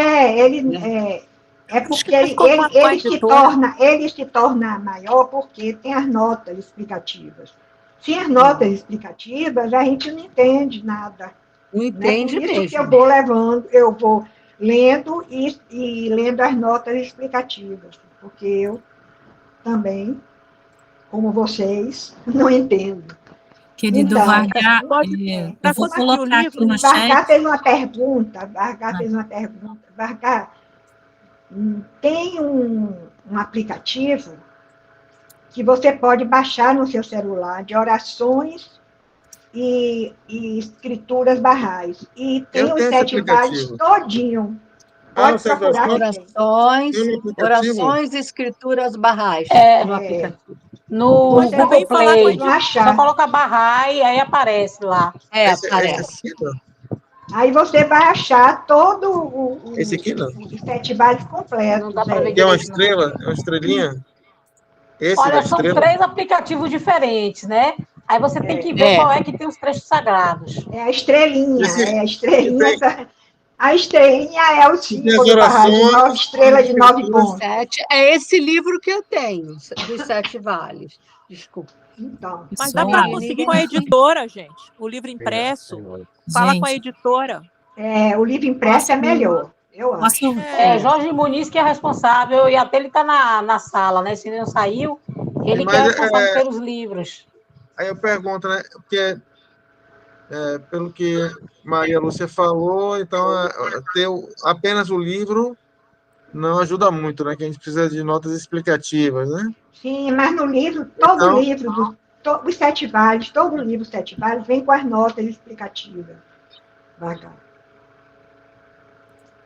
porque ele se torna maior porque tem as notas explicativas. Sem as notas explicativas, a gente não entende nada. Não entende mesmo. Por isso mesmo. que eu vou lendo e lendo as notas explicativas, porque eu também, como vocês, não entendo. Querido então, Vargas, eu vou colocar aqui no chat. Vargas fez uma pergunta. Vargas, tem um aplicativo que você pode baixar no seu celular de orações e escrituras barrais. E tem os Sete Vales todinho. Pode procurar. Orações e escrituras barrais. No aplicativo. No Google Play, só coloca Bahá'í, aí aparece lá. Aparece. Aí você vai achar todo esse aqui não. Os Sete Vales completos. Não dá para ver. Que é uma estrela? É uma estrelinha? Esse da Olha, são estrela? 3 aplicativos diferentes, né? Aí você tem que ver qual é que tem os trechos sagrados. É a estrelinha, Esse, a estrelinha. tem, A estrelinha é o tem as símbolo da Rádio Nova, orações, tem estrela as de 9 escrituras. pontos. É esse livro que eu tenho, dos 7 vales. Desculpa. Então, Mas dá para Pessoal, conseguir com a editora, gente. O livro Obrigado, impresso. Senhor. Fala com a gente, editora. o livro impresso é melhor, eu acho. posso, É. Jorge Muniz que é responsável, e até ele está na sala, né? Se ele não saiu, ele que é Mas responsável pelos livros. aí eu pergunto, né? Porque pelo que Maria Lúcia falou, então ter apenas o livro não ajuda muito, né? Que a gente precisa de notas explicativas, né? Sim, mas no livro, todo Então, livro, os 7 vales, todo livro 7 vales vem com as notas explicativas. Vagar.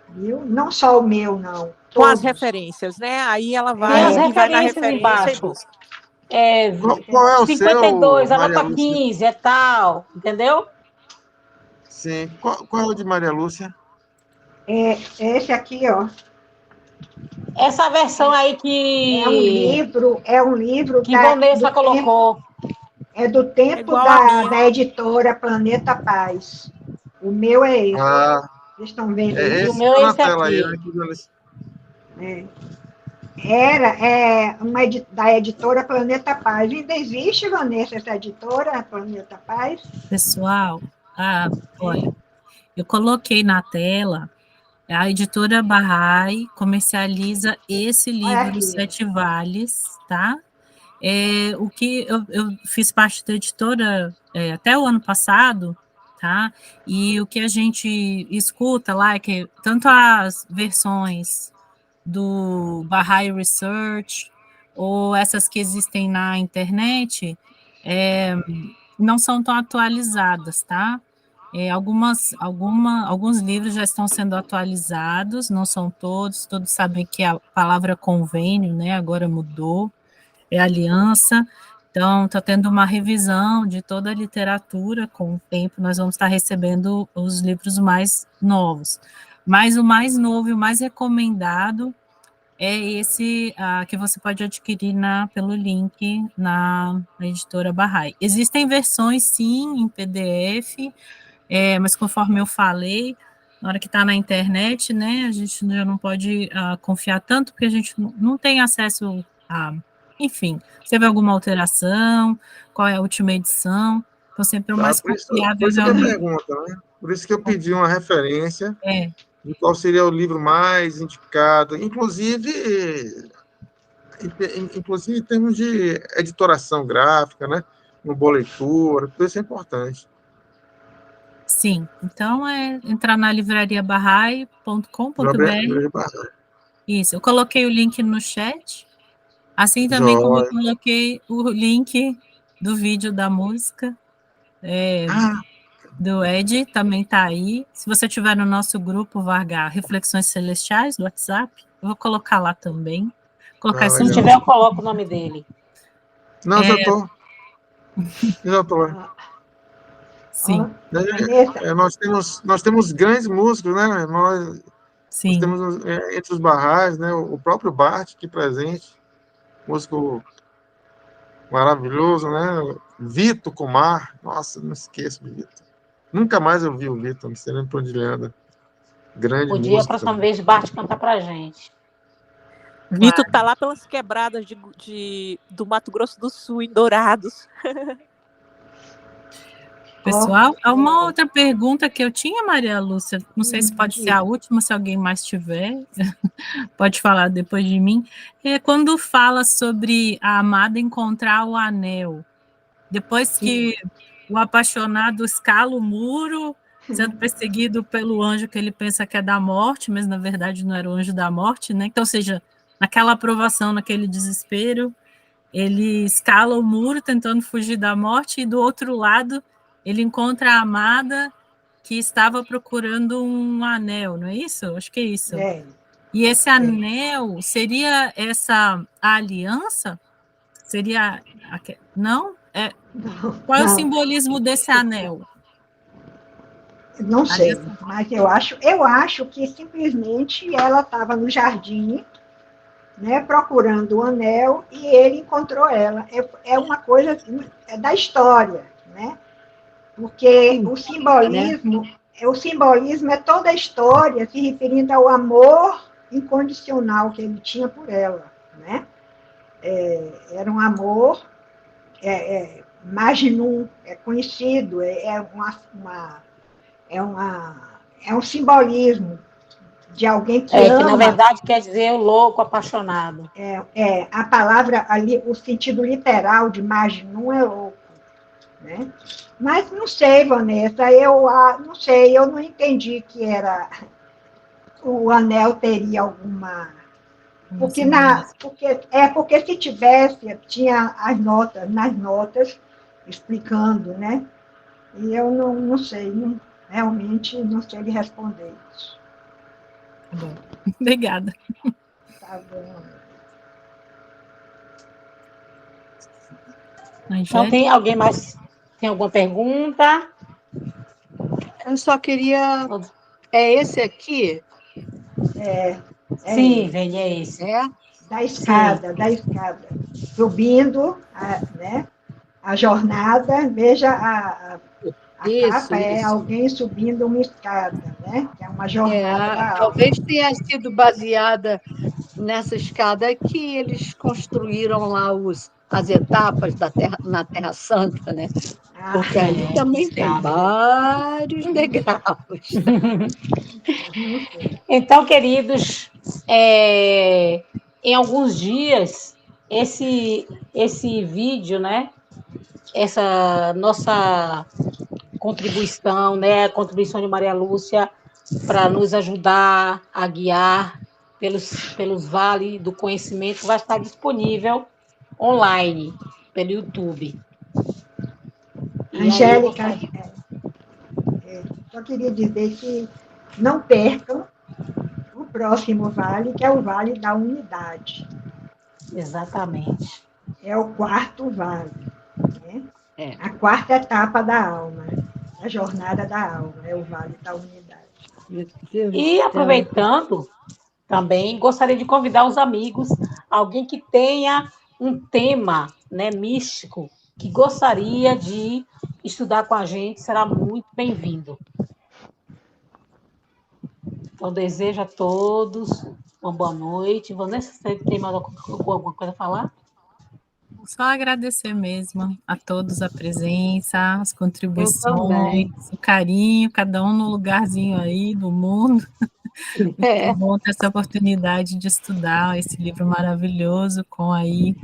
Viu? Não só o meu, não. Com as Todos. referências, né? Aí ela Tem vai as e vai na referências referência e embaixo. busca. qual é o 52, seu, a Maria nota Lúcia? 15, é tal, entendeu? Sim. Qual é o de Maria Lúcia? Esse aqui, ó, Essa versão aí é um livro que Vanessa colocou. do tempo igual a minha. da editora Planeta Paz. O meu é esse. Ah, Vocês estão vendo aí? E o esse meu tá é na esse tela aí, aqui. né? Que Vanessa- Da editora Planeta Paz. Ainda existe, Vanessa, essa editora, Planeta Paz? pessoal, olha, eu coloquei na tela, a editora Bahá'í comercializa esse Olha livro, Os aqui. 7 Vales, tá? O que eu fiz parte da editora até o ano passado, tá? E o que a gente escuta lá é que tanto as versões do Bahá'í Research ou essas que existem na internet não são tão atualizadas, tá? Alguns livros já estão sendo atualizados, não são todos sabem que a palavra convênio, né, agora mudou, é aliança, então está tendo uma revisão de toda a literatura, com o tempo nós vamos estar recebendo os livros mais novos, mas o mais novo e o mais recomendado é esse que você pode adquirir pelo link na editora Bahá'í. Existem versões, sim, em PDF, mas conforme eu falei, na hora que está na internet, né, a gente já não pode confiar tanto, porque a gente não tem acesso a... Enfim, se houver alguma alteração, qual é a última edição, então sempre o mais por isso confiável que eu realmente. pergunto, né? Por isso que eu pedi uma referência É, de qual seria o livro mais indicado, inclusive em termos de editoração gráfica, né? Uma boa leitura, tudo isso é importante. sim, então entrar na livrariabahá'í.com.br. Isso, eu coloquei o link no chat, assim também como eu Joia. coloquei o link do vídeo da música, do Ed, também está aí. Se você tiver no nosso grupo, Vargar, Reflexões Celestiais, do WhatsApp, eu vou colocar lá também. Se não tiver, eu coloco o nome dele. Não, já estou. Já estou lá. Sim. Nós temos grandes músicos, né? Nós temos entre os Barrais, né? O próprio Bart aqui presente, músico maravilhoso, né? Vitor Kumar, nossa, não esqueço de Vitor. Nunca mais eu vi o Vitor, não sei nem por onde ele anda. Grande Podia, músico. a próxima vez, Bart cantar pra gente. Vitor tá lá pelas quebradas do Mato Grosso do Sul, em Dourados. Pessoal, há uma outra pergunta que eu tinha, Maria Lúcia, não sei se pode ser a última, se alguém mais tiver, pode falar depois de mim, quando fala sobre a amada encontrar o anel, depois que o apaixonado escala o muro, sendo perseguido pelo anjo que ele pensa que é da morte, mas na verdade não era o anjo da morte, né? Então, ou seja, naquela aprovação, naquele desespero, ele escala o muro tentando fugir da morte, e do outro lado ele encontra a amada que estava procurando um anel, não é isso? Acho que é isso. E esse anel, seria a aliança? Seria... Não? Qual é o simbolismo desse anel? Não sei, mas eu acho que simplesmente ela estava no jardim né, procurando o anel, e ele encontrou ela. É uma coisa da história, né? Porque o simbolismo é toda a história se referindo ao amor incondicional que ele tinha por ela, né? Era um amor Magnum, é conhecido, é um simbolismo de alguém que ama. Que na verdade quer dizer o louco apaixonado. A palavra ali, o sentido literal de Magnum é louco, né? Mas não sei, Vanessa, eu não sei, eu não entendi que o anel teria alguma. Porque se tivesse, tinha nas notas explicando, né? E eu não sei, realmente não sei lhe responder isso. Tá bom. Obrigada. Tá bom. Então, tem alguém mais? Tem alguma pergunta? Eu só queria. É esse aqui? Sim, Vênia, é esse. Da escada. Subindo, né? A jornada, veja a capa é alguém subindo uma escada, né? Que é uma jornada da alma. Talvez tenha sido baseada nessa escada que eles construíram lá as etapas na Terra Santa, né? Porque ali também tem vários degraus. Então, queridos, em alguns dias, esse vídeo, né? Essa nossa contribuição, né? A contribuição de Maria Lúcia para nos ajudar a guiar pelos vales do conhecimento vai estar disponível online pelo YouTube. Angélica, só queria dizer que não percam o próximo vale, que é o Vale da Unidade. Exatamente. É o quarto vale, né? A quarta etapa da alma, a jornada da alma, é o Vale da Unidade. E aproveitando, também gostaria de convidar os amigos, alguém que tenha um tema, né, místico, que gostaria de estudar com a gente, será muito bem-vindo. Então, desejo a todos uma boa noite. Vanessa, você tem mais alguma coisa a falar? Só agradecer mesmo a todos a presença, as contribuições, o carinho, cada um no lugarzinho aí do mundo. É bom ter essa oportunidade de estudar esse livro maravilhoso com aí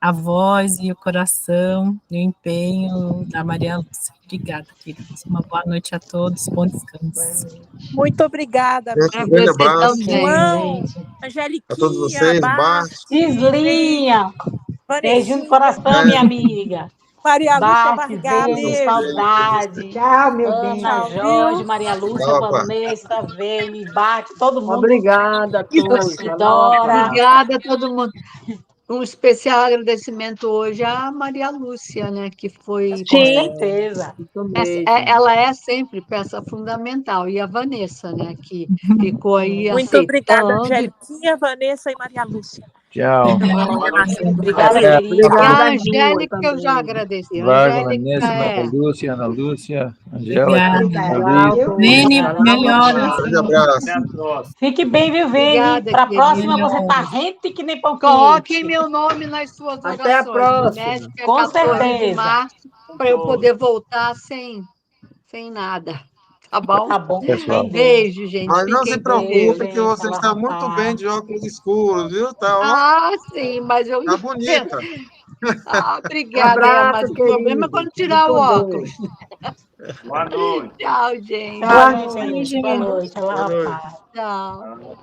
a voz e o coração e o empenho da Maria Lúcia. Obrigada, queridos. Uma boa noite a todos, bom descanso. Muito obrigada. Um grande abraço. João, Angeliquinha, a todos vocês, Bart. Cislinha. Beijo no coração, minha amiga. Maria Lúcia Vargar, beijo, saudade. Tchau, meu bem. Ana, Jorge, Maria Lúcia, Vanessa, Vênia, Bate, todo mundo. Obrigada a todos. Dora. Obrigada a todo mundo. Um especial agradecimento hoje à Maria Lúcia, né, que foi... Com certeza. Ela é sempre peça fundamental. E a Vanessa, né, que ficou aí muito obrigada, Angeliquinha, Vanessa e Maria Lúcia. Tchau. Obrigada, querida. A Angélica, eu já agradeci. Vanessa, Maria Lúcia, Ana Lúcia, Angélica. Vênia, melhora. Um abraço. Fique bem, viu, Vênia? Para a próxima, você tá rente que nem pão quente. Coloquem meu nome nas suas orações. Até a próxima. Médica, com certeza. Para eu poder voltar sem nada. Tá bom? Tá bom, pessoal. Beijo, gente. Mas não se preocupe que você está muito bem de óculos escuros, viu? Tá, sim, mas eu... Tá bonita. Obrigada, mas o problema é quando tirar o óculos. Boa noite. Tchau, gente. Boa noite. Boa noite. Tchau.